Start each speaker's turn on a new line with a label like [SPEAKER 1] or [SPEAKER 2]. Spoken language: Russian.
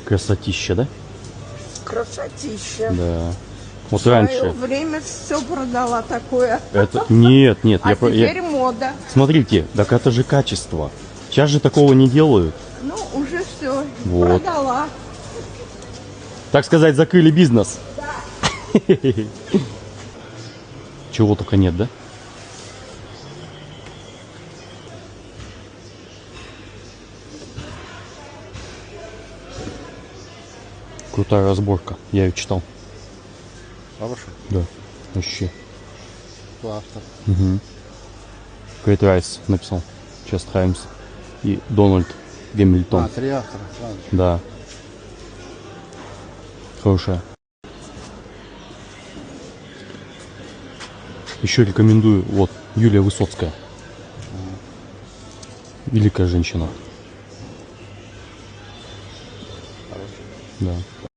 [SPEAKER 1] Красотища, да?
[SPEAKER 2] Красотища.
[SPEAKER 1] Да. Вот
[SPEAKER 2] В свое
[SPEAKER 1] раньше.
[SPEAKER 2] время все продала такое.
[SPEAKER 1] Это... Нет, нет.
[SPEAKER 2] А теперь мода.
[SPEAKER 1] Смотрите, так это же качество. Сейчас же такого не делают.
[SPEAKER 2] Ну, уже все.
[SPEAKER 1] Вот.
[SPEAKER 2] Продала.
[SPEAKER 1] Так сказать, закрыли бизнес. Чего только нет, да? Крутая разборка. Я ее читал.
[SPEAKER 3] Хорошо.
[SPEAKER 1] Да. Вообще.
[SPEAKER 3] Кто автор?
[SPEAKER 1] Угу. Крейт Райс написал. Чест Хаймс. И Дональд Гамильтон.
[SPEAKER 3] 3 автора. Ладно.
[SPEAKER 1] Да. Хорошая. Еще рекомендую. Вот. Юлия Высоцкая. Великая женщина.
[SPEAKER 3] Хорошо.
[SPEAKER 1] Да.